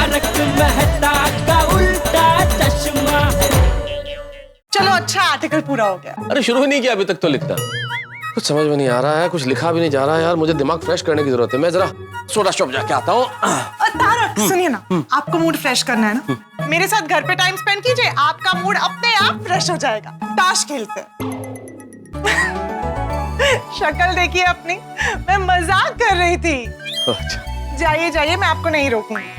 तारक मेहता का उल्टा चश्मा। चलो अच्छा, आर्टिकल पूरा हो गया। अरे शुरू ही नहीं किया अभी तक तो लिखना। कुछ समझ में नहीं आ रहा है, कुछ लिखा भी नहीं जा रहा है यार। मुझे दिमाग फ्रेश करने की जरूरत है। मैं जरा सोडा शॉप जाके आता हूँ। तारक सुनिए ना, आपको मूड फ्रेश करना है ना, मेरे साथ घर पे टाइम स्पेंड कीजिए, आपका मूड अपने आप फ्रेश हो जाएगा। ताश खेलते हैं। शक्ल देखिए अपनी, मैं मजाक कर रही थी। अच्छा। जाइए जाइए, मैं आपको नहीं रोकूंगी।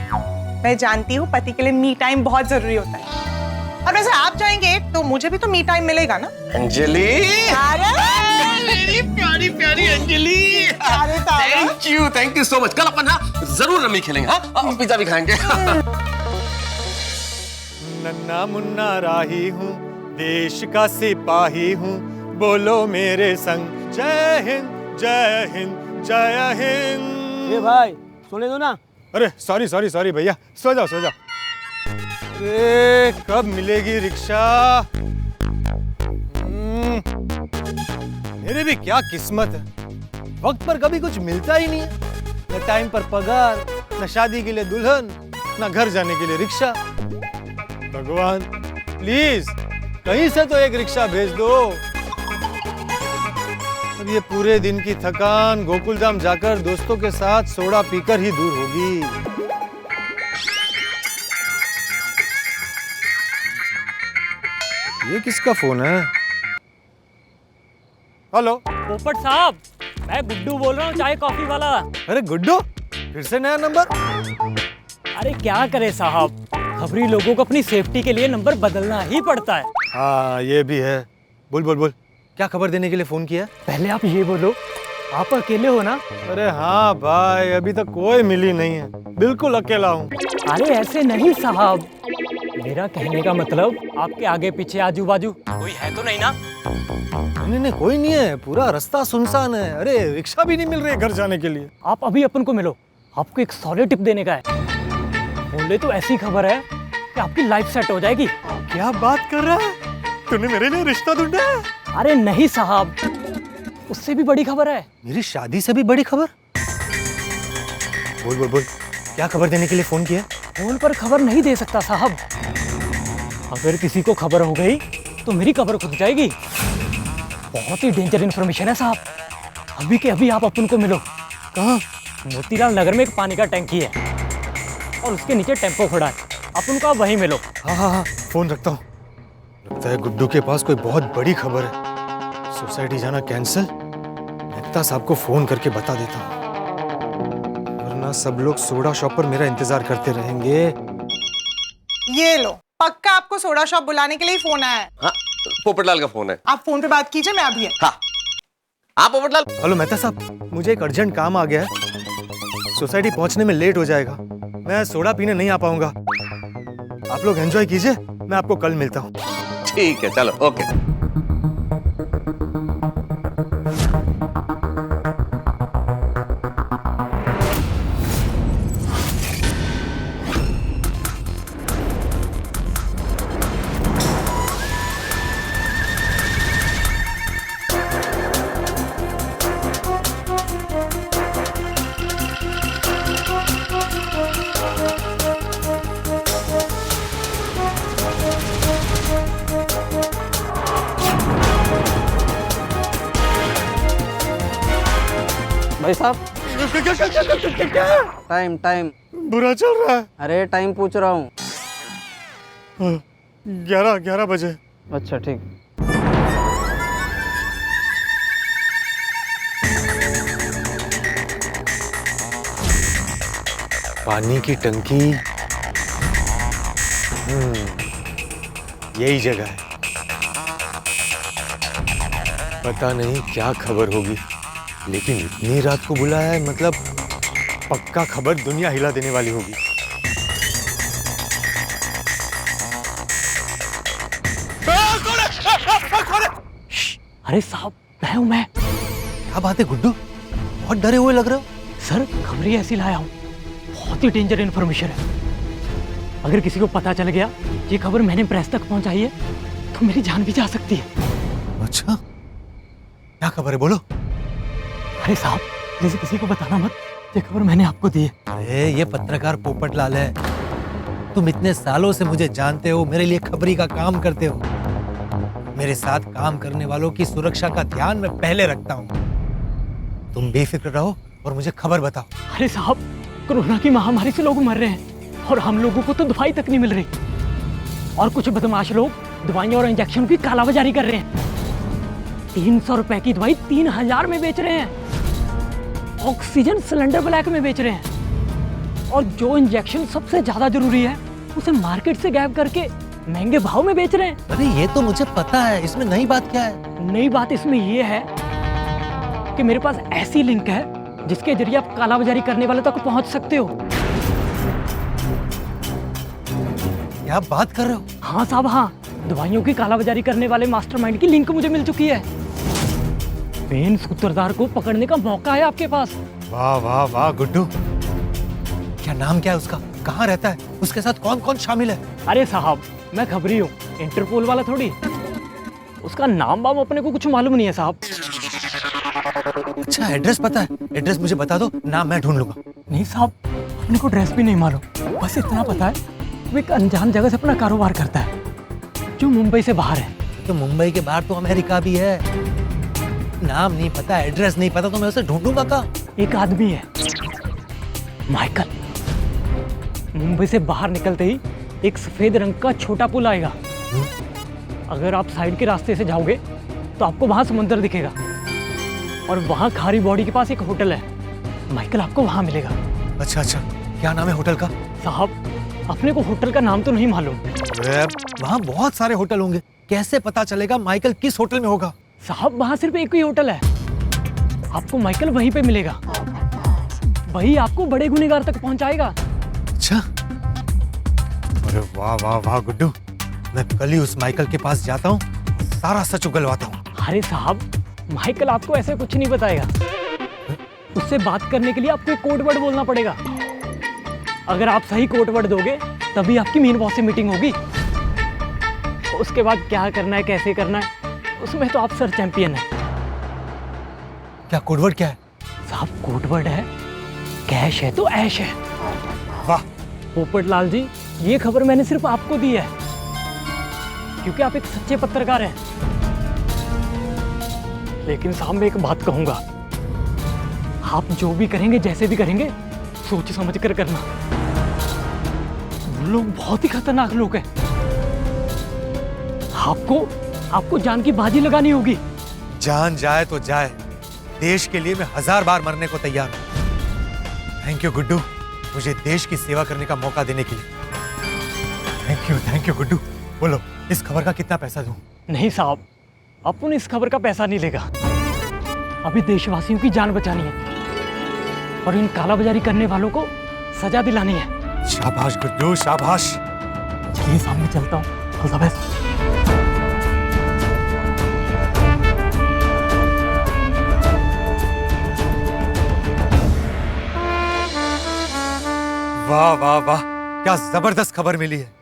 मैं जानती हूँ पति के लिए मी टाइम बहुत जरूरी होता है, और वैसे आप जाएंगे तो मुझे भी तो मी टाइम मिलेगा ना। अंजलि, मेरी प्यारी प्यारी Anjali, thank you so much. कल अपन जरूर रमी खेलेंगे। हाँ, पिज्जा भी खाएंगे। नन्ना मुन्ना राही हूँ, देश का सिपाही हूँ, बोलो मेरे संग जय हिंद जय हिंद जय हिंद। ए भाई सुने दो ना। अरे सॉरी भैया, सो जाओ। अरे कब मिलेगी रिक्शा? मेरे भी क्या किस्मत है, वक्त पर कभी कुछ मिलता ही नहीं है। न टाइम पर पगार, न शादी के लिए दुल्हन, न घर जाने के लिए रिक्शा। भगवान प्लीज कहीं से तो एक रिक्शा भेज दो। अब ये पूरे दिन की थकान गोकुलधाम जाकर दोस्तों के साथ सोडा पीकर ही दूर होगी। ये किसका फोन है? हेलो पोपट साहब, मैं गुड्डू बोल रहा हूँ, चाय कॉफी वाला। अरे गुड्डू, फिर से नया नंबर? अरे क्या करे साहब, खबरी लोगों को अपनी सेफ्टी के लिए नंबर बदलना ही पड़ता है। हाँ ये भी है। बोल, क्या खबर देने के लिए फोन किया? पहले आप ये बोलो, आप अकेले हो ना? अरे हाँ भाई, अभी तक कोई मिली नहीं है, बिल्कुल अकेला हूँ। अरे ऐसे नहीं साहब, मेरा कहने का मतलब आपके आगे पीछे आजू बाजू कोई है तो नहीं ना? नहीं कोई नहीं है, पूरा रास्ता सुनसान है। अरे रिक्शा भी नहीं मिल रही है घर जाने के लिए। आप अभी अपन को मिलो, आपको एक सॉलिड टिप देने का है। बोले तो ऐसी खबर है कि आपकी लाइफ सेट हो जाएगी। क्या बात कर रहा है? तूने मेरे लिए रिश्ता ढूंढा है? अरे नहीं साहब, उससे भी बड़ी खबर है। मेरी शादी से भी बड़ी खबर? बोल, क्या खबर देने के लिए फोन किया? फोन पर खबर नहीं दे सकता साहब, अगर किसी को खबर हो गई तो मेरी खबर खुद जाएगी। बहुत ही डेंजर इन्फॉर्मेशन है साहब, अभी के अभी आप अपन को मिलो। कहाँ? मोतीलाल नगर में एक पानी का टैंकी है और उसके नीचे टेम्पो खड़ा है, अपन को आप वहीं मिलो। हाँ, फोन रखता हूँ। लगता है गुड्डू के पास कोई बहुत बड़ी खबर है। सोसाइटी जाना कैंसिल, मेहता साहब को फोन करके बता देता हूँ, वरना सब लोग सोडा शॉप पर मेरा इंतजार करते रहेंगे। ये लो, पक्का आपको सोडा शॉप बुलाने के लिए फोन आया है। हाँ, पोपटलाल का फोन है। आप फोन पे बात कीजिए, मैं अभी। हाँ पोपटलाल। हेलो मेहता साहब, मुझे एक अर्जेंट काम आ गया है, सोसाइटी पहुंचने में लेट हो जाएगा, मैं सोडा पीने नहीं आ पाऊंगा। आप लोग एंजॉय कीजिए, मैं आपको कल मिलता हूँ। ठीक है, चलो ओके। भाई साहब, टाइम बुरा चल रहा है। अरे टाइम पूछ रहा हूँ। 11 बजे। अच्छा ठीक। पानी की टंकी, यही जगह है। पता नहीं क्या खबर होगी, लेकिन इतनी रात को बुलाया है, मतलब पक्का खबर दुनिया हिला देने वाली होगी। अरे साहब, मैं हूं मैं। क्या बात है गुड्डू, बहुत डरे हुए लग रहे हो। सर खबर ही ऐसी लाया हूँ, बहुत ही डेंजर इन्फॉर्मेशन है। अगर किसी को पता चल गया ये खबर मैंने प्रेस तक पहुंचाई है तो मेरी जान भी जा सकती है। अच्छा, क्या खबर है, बोलो। अरे साहब, प्लीज किसी को बताना मत, ये खबर मैंने आपको दी है। अरे ये पत्रकार पोपटलाल है, तुम इतने सालों से मुझे जानते हो, मेरे लिए खबरी का काम करते हो। मेरे साथ काम करने वालों की सुरक्षा का ध्यान मैं पहले रखता हूँ। तुम बेफिक्र रहो और मुझे खबर बताओ। अरे साहब, कोरोना की महामारी से लोग मर रहे हैं और हम लोगों को तो दवाई तक नहीं मिल रही। और कुछ बदमाश लोग दवाइयां और इंजेक्शन की कालाबाजारी कर रहे हैं। 300 रुपए की दवाई 3000 में बेच रहे हैं। ऑक्सीजन सिलेंडर ब्लैक में बेच रहे हैं। और जो इंजेक्शन सबसे ज्यादा जरूरी है उसे मार्केट से गायब करके महंगे भाव में बेच रहे हैं। अरे ये तो मुझे पता है, इसमें नई बात क्या है? नई बात इसमें ये है कि मेरे पास ऐसी लिंक है जिसके जरिए आप कालाबाजारी करने वाले तक पहुंच सकते हो। क्या आप बात कर रहे हो? हाँ साहब, हाँ। दवाइयों की कालाबाजारी करने वाले मास्टरमाइंड की लिंक मुझे मिल चुकी है। मेन सूत्रधार को पकड़ने का मौका है आपके पास। वाह वाह वाह गुड्डू, क्या नाम क्या है उसका? कहाँ रहता है? उसके साथ कौन कौन शामिल है? अरे साहब, मैं खबरी हूँ, इंटरपोल वाला थोड़ी। उसका नाम वाम अपने को कुछ मालूम नहीं है साहब। अच्छा, एड्रेस पता है? एड्रेस मुझे बता दो, नाम मैं ढूंढ लूंगा। नहीं साहब, अपने को एड्रेस भी नहीं मालूम। बस इतना पता है वो एक अनजान जगह से अपना कारोबार करता है जो मुंबई से बाहर है। तो मुंबई के बाहर तो अमेरिका भी है। नाम नहीं पता, एड्रेस नहीं पता, तो मैं उसे ढूंढूंगा कहाँ? एक आदमी है, माइकल। मुंबई से बाहर निकलते ही एक सफेद रंग का छोटा पुल आएगा। अगर आप साइड के रास्ते से जाओगे तो आपको वहां समुद्र दिखेगा और वहां खारी बॉडी के पास एक होटल है। माइकल आपको वहां मिलेगा। अच्छा अच्छा, क्या नाम है होटल का? साहब, अपने को होटल का नाम तो नहीं मालूम। वहाँ बहुत सारे होटल होंगे, कैसे पता चलेगा माइकल किस होटल में होगा? साहब, वहां सिर्फ एक ही होटल है। आपको माइकल वहीं पे मिलेगा। वही आपको बड़े गुनहगार तक पहुंचाएगा। अच्छा, अरे वाह वाह वाह गुड्डू, मैं कल ही उस माइकल के पास जाता हूँ, सारा सच उगलवाता हूँ। अरे साहब, माइकल आपको ऐसे कुछ नहीं बताएगा। उससे बात करने के लिए आपको एक कोड वर्ड बोलना पड़ेगा। अगर आप सही कोड वर्ड दोगे तभी आपकी मेन बॉस से मीटिंग होगी। उसके बाद क्या करना है, कैसे करना है, उसमें तो आप सर चैंपियन है। क्या कोडवर्ड क्या है? साहब, कोड वर्ड है कैश है तो ऐश है। वाह, पोपट लाल जी, ये खबर मैंने सिर्फ आपको दी है क्योंकि आप एक सच्चे पत्रकार हैं। लेकिन साहब, मैं एक बात कहूंगा, आप जो भी करेंगे, जैसे भी करेंगे, सोच समझ कर करना। वो लोग बहुत ही खतरनाक लोग हैं। आपको जान की बाजी लगानी होगी। जान जाए तो जाए, देश के लिए मैं 1000 बार मरने को तैयार हूँ। थैंक यू गुड्डू, मुझे देश की सेवा करने का मौका देने के लिए। Thank you Guddu. बोलो, इस खबर का कितना पैसा दूं? नहीं साहब, अपन इस खबर का पैसा नहीं लेगा। अभी देशवासियों की जान बचानी है और इन कालाबाजारी करने वालों को सजा दिलानी है। शाबाश गुड्डू, शाबाश। चलिए सामने चलता हूँ। All the best. वाह वाह वाह, क्या जबरदस्त खबर मिली है।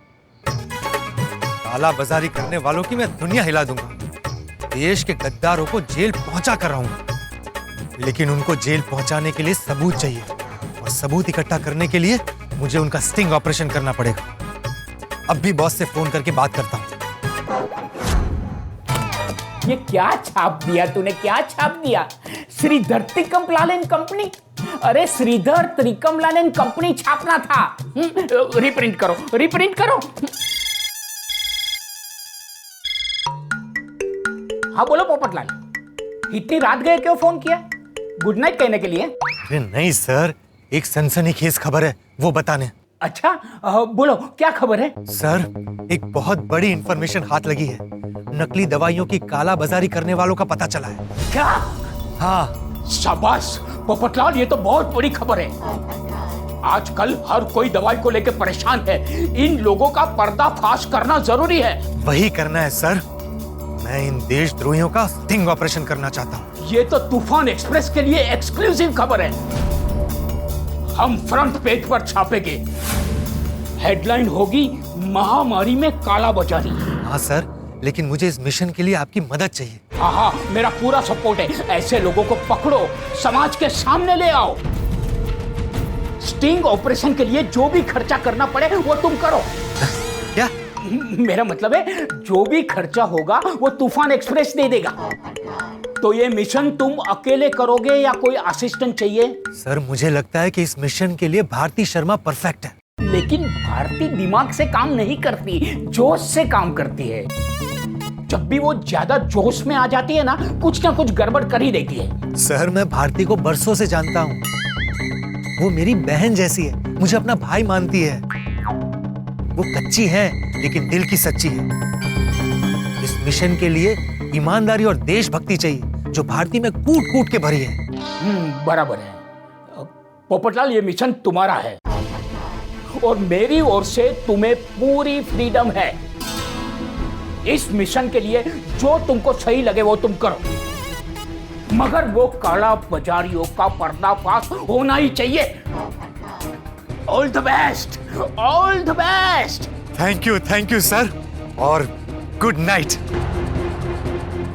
काला बाजारी करने वालों की मैं दुनिया हिला दूंगा। देश के गद्दारों को जेल पहुंचा कर रहूंगा। लेकिन उनको जेल पहुंचाने के लिए सबूत चाहिए, और सबूत इकट्ठा करने के लिए मुझे उनका स्टिंग ऑपरेशन करना पड़ेगा। अब भी बॉस से फोन करके बात करता हूं। ये क्या छाप दिया तूने, क्या छाप दिया? Shridhar Trikamlal and company? अरे श्रीधर त्रिकमलाल एंड कंपनी छापना था। रिप्रिंट करो, रिप्रिंट करो। हाँ बोलो पोपटलाल, इतनी रात गए क्यों फोन किया? गुड नाइट कहने के लिए? अरे नहीं सर, एक सनसनीखेज खबर है, वो बताने। अच्छा, बोलो क्या खबर है? सर, एक बहुत बड़ी इंफॉर्मेशन हाथ लगी है। नकली दवाइयों की काला बाजारी करने वालों का पता चला है। क्या? हाँ। शाबाश पोपटलाल, ये तो बहुत बड़ी खबर है। आजकल हर कोई दवाई को लेकर परेशान है। इन लोगों का पर्दाफाश करना जरूरी है। वही करना है सर। मैं इन देशद्रोहियों का स्टिंग ऑपरेशन करना चाहता हूँ। ये तो तूफान एक्सप्रेस के लिए एक्सक्लूसिव खबर है। हम फ्रंट पेज पर छापेंगे। हेडलाइन होगी, महामारी में काला बाजारी। हाँ सर, लेकिन मुझे इस मिशन के लिए आपकी मदद चाहिए। हाँ, मेरा पूरा सपोर्ट है। ऐसे लोगों को पकड़ो, समाज के सामने ले आओ। स्टिंग ऑपरेशन के लिए जो भी खर्चा करना पड़े वो तुम करो। क्या? मेरा मतलब है जो भी खर्चा होगा वो तूफान एक्सप्रेस दे देगा। तो ये मिशन तुम अकेले करोगे या कोई असिस्टेंट चाहिए? सर मुझे लगता है कि इस मिशन के लिए भारती शर्मा परफेक्ट है। लेकिन भारती दिमाग से काम नहीं करती, जोश से काम करती है। जब भी वो ज्यादा जोश में आ जाती है ना कुछ गड़बड़ कर ही देती है। सर मैं भारती को बरसों से जानता हूँ, वो मेरी बहन जैसी है, मुझे अपना भाई मानती है। वो कच्ची है लेकिन दिल की सच्ची है। इस मिशन के लिए ईमानदारी और देशभक्ति चाहिए जो भारती में कूट कूट के भरी है। बराबर है। पोपटलाल ये मिशन तुम्हारा है और मेरी ओर से तुम्हें पूरी फ्रीडम है। इस मिशन के लिए जो तुमको सही लगे वो तुम करो, मगर वो काला बाजारियों का पर्दाफाश होना ही चाहिए। All the best, all the best. Thank you sir, और गुड नाइट।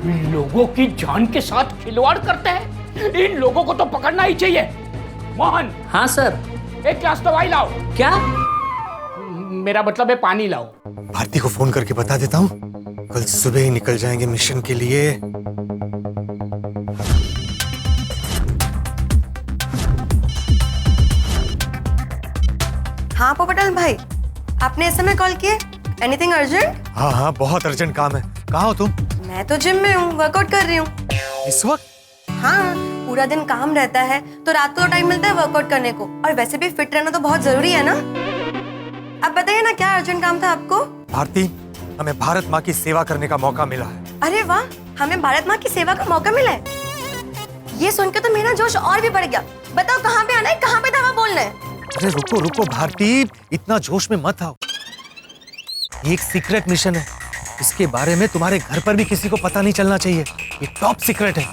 लोगों की जान के साथ खिलवाड़ करते हैं, इन लोगों को तो पकड़ना ही चाहिए। मोहन। हाँ सर। एक ग्लास दवाई लाओ। क्या? मेरा मतलब है पानी लाओ। भारती को फोन करके बता देता हूँ, कल सुबह ही निकल जाएंगे मिशन के लिए। हाँ पोपटलाल भाई, आपने इस समय कॉल किए? Anything urgent? हाँ बहुत अर्जेंट काम है। कहाँ हो तुम? मैं तो जिम में हूँ, वर्कआउट कर रही हूँ। इस वक्त? हाँ, पूरा दिन काम रहता है तो रात को टाइम मिलता है वर्कआउट करने को, और वैसे भी फिट रहना तो बहुत जरूरी है ना। अब बताइए ना क्या अर्जेंट काम था आपको? भारती, हमें भारत माँ की सेवा करने का मौका मिला है। अरे वाह, हमें भारत माँ की सेवा का मौका मिला है। ये सुनकर तो मेरा जोश और भी बढ़ गया। बताओ कहाँ पे आना है, कहाँ पे धावा बोलना है? अरे रुको भारती, इतना जोश में मत आओ। ये एक सीक्रेट मिशन है, इसके बारे में तुम्हारे घर पर भी किसी को पता नहीं चलना चाहिए। ये टॉप सीक्रेट है।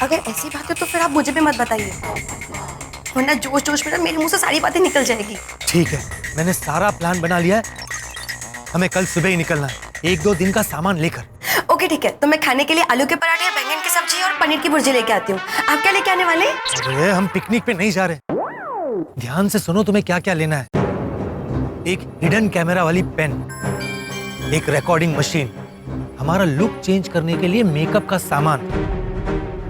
अगर ऐसी बात है तो फिर आप मुझे भी मत बताइए, वरना जोश जोश में ना मेरे मुंह से सारी बातें निकल जाएगी। ठीक है, मैंने सारा प्लान बना लिया है। हमें कल सुबह ही निकलना है, 1-2 दिन का सामान लेकर। ओके ठीक है, तो मैं खाने के लिए आलू के पराठे, बैंगन की सब्जी और पनीर की भुर्जी लेके आती हूँ। आप क्या लेके आने वाले? अरे हम पिकनिक पे नहीं जा रहे। ध्यान से सुनो तुम्हें क्या क्या लेना है। एक हिडन कैमरा वाली पेन, एक रिकॉर्डिंग मशीन, हमारा लुक चेंज करने के लिए मेकअप का सामान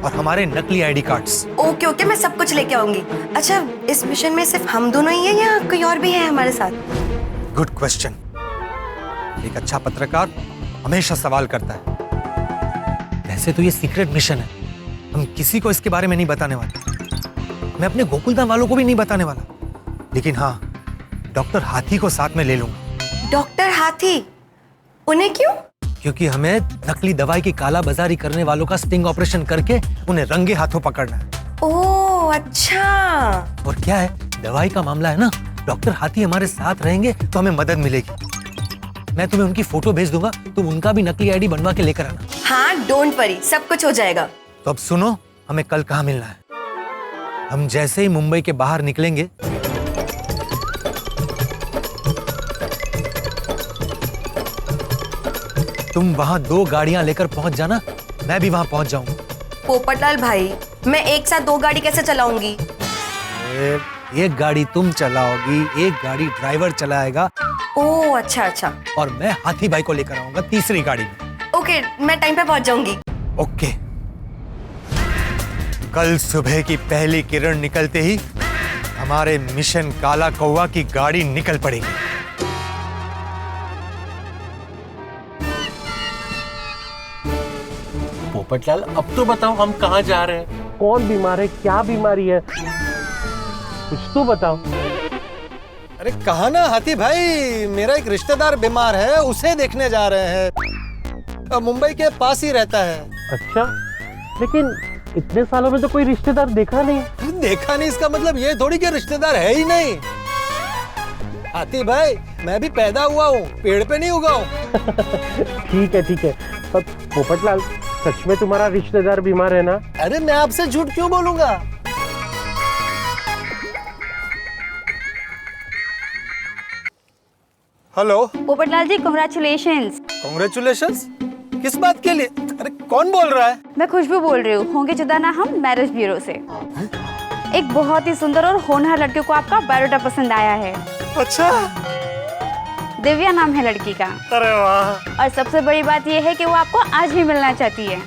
और हमारे नकली आईडी कार्ड्स। ओके मैं सब कुछ लेके आऊंगी। अच्छा, इस मिशन में सिर्फ हम दोनों ही हैं या कोई और भी है हमारे साथ? Good question. एक अच्छा पत्रकार हमेशा सवाल करता है। वैसे तो ये सीक्रेट मिशन है, हम किसी को इसके बारे में नहीं बताने वाले। मैं अपने गोकुलधाम वालों को भी नहीं बताने वाला। लेकिन हाँ, डॉक्टर हाथी को साथ में ले लूंगा। डॉक्टर हाथी? उन्हें क्यों? क्योंकि हमें नकली दवाई की काला बाजारी करने वालों का स्टिंग ऑपरेशन करके उन्हें रंगे हाथों पकड़ना है। ओह अच्छा। और क्या है, दवाई का मामला है ना, डॉक्टर हाथी हमारे साथ रहेंगे तो हमें मदद मिलेगी। मैं तुम्हें उनकी फोटो भेज दूंगा, तुम उनका भी नकली आईडी बनवा के लेकर आना। हाँ डोंट वरी, सब कुछ हो जाएगा। तो अब सुनो, हमें कल कहाँ मिलना है। हम जैसे ही मुंबई के बाहर निकलेंगे, तुम वहां 2 गाड़ियां लेकर पहुंच जाना, मैं भी वहां पहुंच जाऊंगा। पोपटलाल भाई, मैं एक साथ 2 गाड़ी कैसे चलाऊंगी? एक गाड़ी तुम चलाओगी, एक गाड़ी ड्राइवर चलाएगा। ओह अच्छा। और मैं हाथी भाई को लेकर आऊंगा तीसरी गाड़ी में। ओके, मैं टाइम पे पहुंच जाऊंगी। ओके। कल सुबह की पहली किरण निकलते ही हमारे मिशन काला कौवा की गाड़ी निकल पड़ेगी। पोपटलाल, अब तो बताओ हम कहाँ जा रहे हैं? कौन बीमार है, क्या बीमारी है, कुछ तो बताओ। अरे कहा ना हाथी भाई, मेरा एक रिश्तेदार बीमार है, उसे देखने जा रहे हैं। मुंबई के पास ही रहता है। अच्छा, लेकिन इतने सालों में तो कोई रिश्तेदार देखा नहीं। देखा नहीं इसका मतलब ये थोड़ी कि रिश्तेदार है ही नहीं। हाथी भाई, मैं भी पैदा हुआ हूँ, पेड़ पे नहीं उगा हूँ। ठीक है। अब पोपटलाल, सच में तुम्हारा रिश्तेदार बीमार है ना? अरे मैं आपसे झूठ क्यों बोलूंगा। हेलो पोपटलाल जी, कांग्रेचुलेशंस। कांग्रेचुलेशंस? किस बात के लिए? अरे कौन बोल रहा है? मैं खुशबू बोल रही हूँ, होंगे जुदा ना हम मैरिज ब्यूरो से। एक बहुत ही सुंदर और होनहार लड़के को आपका बायोडाटा पसंद आया है। अच्छा, दिव्या नाम है लड़की का। अरे वाह। और सबसे बड़ी बात यह है कि वो आपको आज ही मिलना चाहती है।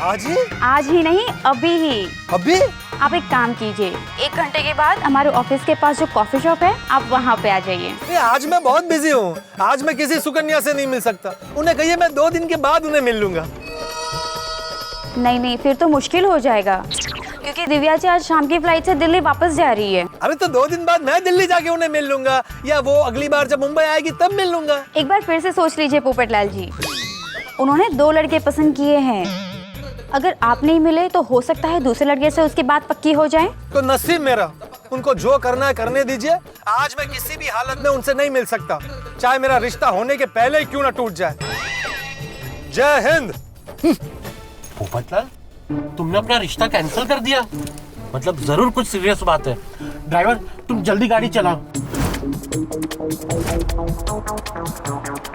आज ही? आज ही नहीं, अभी ही। अभी? आप एक काम कीजिए, 1 घंटे के बाद हमारे ऑफिस के पास जो कॉफी शॉप है, आप वहाँ पे आ जाइए। ये आज मैं बहुत बिजी हूँ, आज मैं किसी सुकन्या से नहीं मिल सकता। उन्हें कहिए मैं 2 दिन के बाद उन्हें मिल लूंगा। नहीं नहीं, फिर तो मुश्किल हो जाएगा, क्योंकि दिव्या जी आज शाम की फ्लाइट से दिल्ली वापस जा रही है। अरे तो 2 दिन बाद मैं दिल्ली जाके उन्हें मिल लूंगा, या वो अगली बार जब मुंबई आएगी तब मिल लूंगा। एक बार फिर से सोच लीजिए पोपटलाल जी, उन्होंने 2 लड़के पसंद किए हैं। अगर आप नहीं मिले तो हो सकता है दूसरे लड़के से उसकी बात पक्की हो जाए। तो नसीब मेरा, उनको जो करना है करने दीजिए। आज मैं किसी भी हालत में उनसे नहीं मिल सकता, चाहे मेरा रिश्ता होने के पहले ही क्यों ना टूट जाए। जय हिंद। पोपटलाल, तुमने अपना रिश्ता कैंसिल कर दिया? मतलब जरूर कुछ सीरियस बात है। ड्राइवर, तुम जल्दी गाड़ी चलाओ।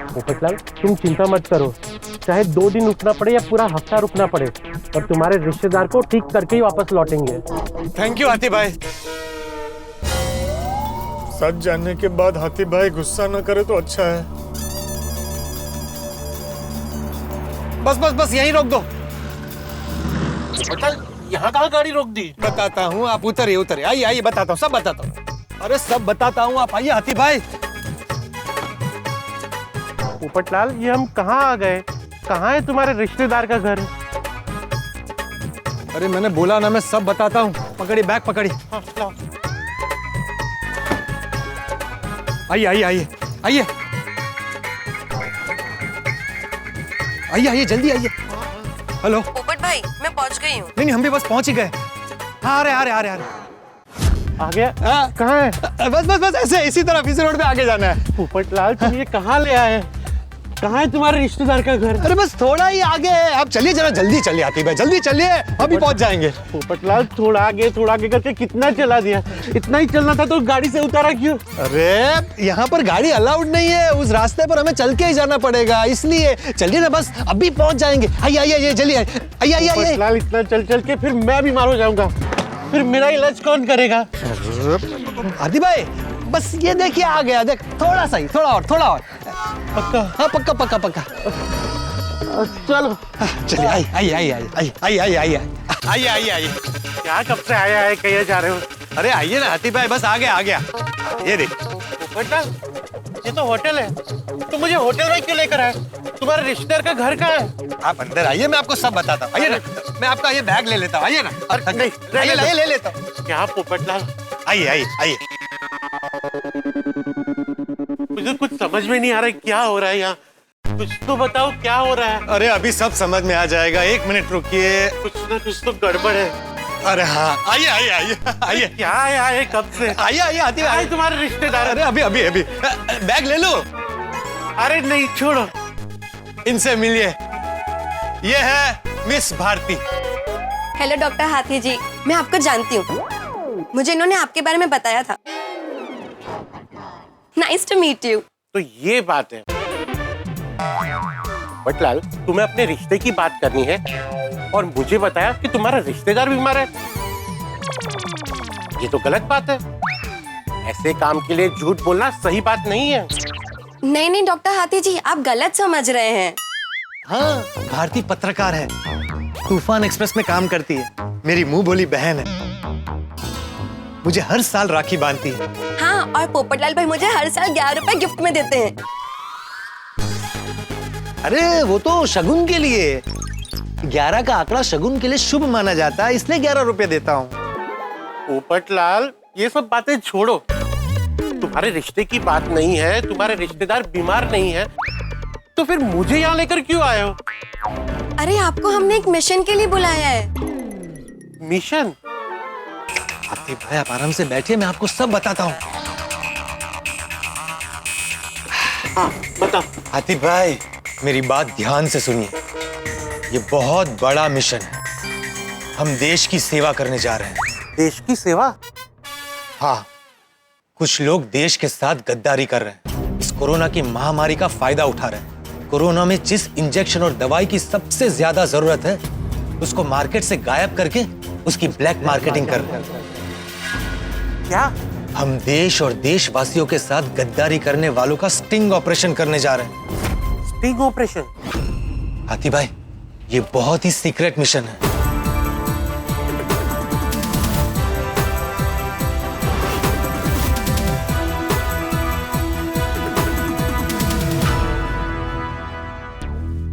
पोपटलाल, तुम चिंता मत करो, चाहे 2 दिन रुकना पड़े या पूरा हफ्ता रुकना पड़े, और तुम्हारे रिश्तेदार को ठीक करके ही वापस लौटेंगे। थैंक यू हाथी भाई। सच जानने के बाद हाथी भाई गुस्सा न करे तो अच्छा है। बस बस बस यहीं रोक दो। पोपटलाल, यहाँ कहाँ गाड़ी रोक दी? बताता हूँ, आप उतरिए उतरिए, आइए आइए, बताता हूँ, सब बताता हूँ। अरे सब बताता हूँ, आप आइए हाथी भाई। पोपटलाल, ये हम कहाँ आ गए? कहाँ है तुम्हारे रिश्तेदार का घर? अरे मैंने बोला ना, मैं सब बताता हूँ। पकड़ी बैग, पकड़ी। हाँ, लाओ। आइए आइए आइए आइए आइए आइए, जल्दी आइए। हेलो पोपट भाई, मैं पहुंच गई हूँ। नहीं नहीं, हम भी बस पहुंच ही गए। हाँ, आ रहे आ गया? हाँ। कहाँ है? बस बस बस ऐसे इसी तरफ, इसी रोड पे आगे जाना है। पोपटलाल, तुम ये कहाँ ले आए? कहाँ है तुम्हारे रिश्तेदार का घर? अरे बस थोड़ा ही आगे है, आप चलिए जरा, जल्दी चलिए हाथी भाई, जल्दी चलिए, अभी पहुंच जाएंगे। पोपटलाल, थोड़ा आगे करके कितना चला दिया? इतना ही चलना था तो गाड़ी से उतारा क्यों? अरे यहाँ पर गाड़ी अलाउड नहीं है, उस रास्ते पर हमें चल के ही जाना पड़ेगा, इसलिए चलिए ना, बस अभी पहुंच जाएंगे। आइए आइए आइए, जल्दी आइए आइए आइए। पोपटलाल, इतना चल के फिर मैं बीमार हो जाऊंगा, फिर मेरा इलाज कौन करेगा? हाथी भाई बस ये देखिए, आ गया, देख, थोड़ा सा ही, थोड़ा और। पक्का? हाँ पक्का पक्का पक्का। चलो चलिए, आइए आइए आइए आइए आइए आइए आइए आइए आइए आइए। क्या कब से आया है, कहीं जा रहे हो? अरे आइए ना हाथी भाई, बस आ गया। ये देख। पोपटलाल, ये तो होटल है, तुम मुझे होटल में क्यों लेकर आए? तुम्हारे रिश्तेदार का घर कहाँ है? आप अंदर आइए, मैं आपको सब बताता हूँ। आइए ना, मैं आपका ये बैग ले लेता हूँ, आइए ना। अरे नहीं, आइए ले लेता हूँ। क्या पोपटलाल? आइए आइए आइए। मुझे कुछ समझ में नहीं आ रहा है, क्या हो रहा है यहाँ? कुछ तो बताओ, क्या हो रहा है? अरे अभी सब समझ में आ जाएगा, 1 मिनट रुकिए। कुछ ना कुछ तो गड़बड़ है। अरे हाँ, आइए आइए आइए आइए। क्या है कब से? आइए आइए हाथी भाई, तुम्हारे रिश्तेदार? अरे अभी बैग ले लो। अरे नहीं, छोड़ो। इनसे मिलिए, ये है मिस भारती। हेलो डॉक्टर हाथी जी, मैं आपको जानती हूँ, मुझे इन्होंने आपके बारे में बताया था। Nice to meet you. तो ये बात है। बटलाल, तुम्हें अपने रिश्ते की बात करनी है और मुझे बताया कि तुम्हारा रिश्तेदार बीमार है। ये तो गलत बात है। ऐसे काम के लिए झूठ बोलना सही बात नहीं है। नहीं डॉक्टर हाथी जी, आप गलत समझ रहे हैं। हाँ, भारती पत्रकार है, तूफान एक्सप्रेस में काम करती है, मेरी मुंह बोली बहन है, मुझे हर साल राखी बांधती है। हाँ, और पोपटलाल भाई मुझे हर साल 11 रुपए गिफ्ट में देते हैं। अरे वो तो शगुन के लिए, 11 का आंकड़ा शगुन के लिए शुभ माना जाता है, इसलिए 11 रुपए देता हूँ। पोपटलाल, ये सब बातें छोड़ो, तुम्हारे रिश्ते की बात नहीं है, तुम्हारे रिश्तेदार बीमार नहीं है, तो फिर मुझे यहाँ लेकर क्यों आए हो? अरे आपको हमने एक मिशन के लिए बुलाया है। मिशन? हाथी भाई आप आराम से बैठिए, मैं आपको सब बताता हूँ। हाँ, बता। हाथी भाई मेरी बात ध्यान से सुनिए, ये बहुत बड़ा मिशन है, हम देश की सेवा करने जा रहे हैं। देश की सेवा? हाँ, कुछ लोग देश के साथ गद्दारी कर रहे हैं, इस कोरोना की महामारी का फायदा उठा रहे हैं। कोरोना में जिस इंजेक्शन और दवाई की सबसे ज्यादा जरूरत है उसको मार्केट से गायब करके उसकी ब्लैक मार्केटिंग कर रहे हैं। क्या? हम देश और देशवासियों के साथ गद्दारी करने वालों का स्टिंग ऑपरेशन करने जा रहे हैं। Sting operation? हाथी भाई, ये बहुत ही सीक्रेट मिशन है।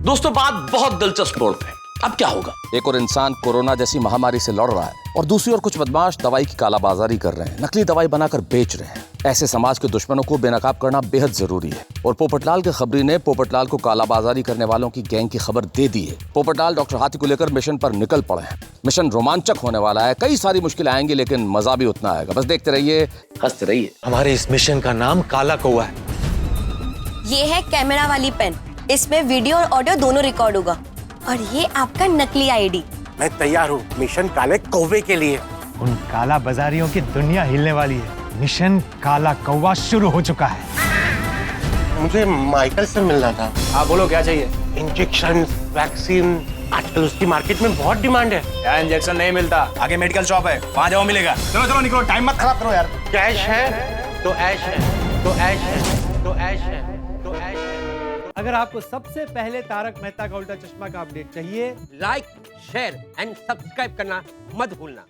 दोस्तों, बात बहुत दिलचस्प मोड़ पे। अब क्या होगा? एक और इंसान कोरोना जैसी महामारी से लड़ रहा है और दूसरी ओर कुछ बदमाश दवाई की कालाबाजारी कर रहे हैं, नकली दवाई बनाकर बेच रहे हैं। ऐसे समाज के दुश्मनों को बेनकाब करना बेहद जरूरी है और पोपटलाल के खबरी ने पोपटलाल को कालाबाजारी करने वालों की गैंग की खबर दे दी है। पोपटलाल डॉक्टर हाथी को लेकर मिशन पर निकल पड़े हैं। मिशन रोमांचक होने वाला है, कई सारी मुश्किलें आएंगी लेकिन मजा भी उतना आएगा। बस देखते रहिए, हंसते रहिए। हमारे इस मिशन का नाम काला कौवा है। ये है कैमरा वाली पेन, इसमें वीडियो और ऑडियो दोनों रिकॉर्ड होगा। और ये आपका नकली आईडी। मैं तैयार हूँ मिशन काले कौवे के लिए। उन काला बाजारियों की दुनिया हिलने वाली है। मिशन काला कौवा शुरू हो चुका है। मुझे माइकल से मिलना था। हाँ बोलो, क्या चाहिए? इंजेक्शन, वैक्सीन, आजकल उसकी मार्केट में बहुत डिमांड है। यार इंजेक्शन नहीं मिलता, आगे मेडिकल शॉप है, वहाँ जाओ मिलेगा। चलो चलो निकलो, टाइम मत खराब करो यार। कैश है तो ऐश है, तो ऐश है, तो ऐश है, तो ऐश है। अगर आपको सबसे पहले तारक मेहता का उल्टा चश्मा का अपडेट चाहिए, लाइक, शेयर एंड सब्सक्राइब करना मत भूलना।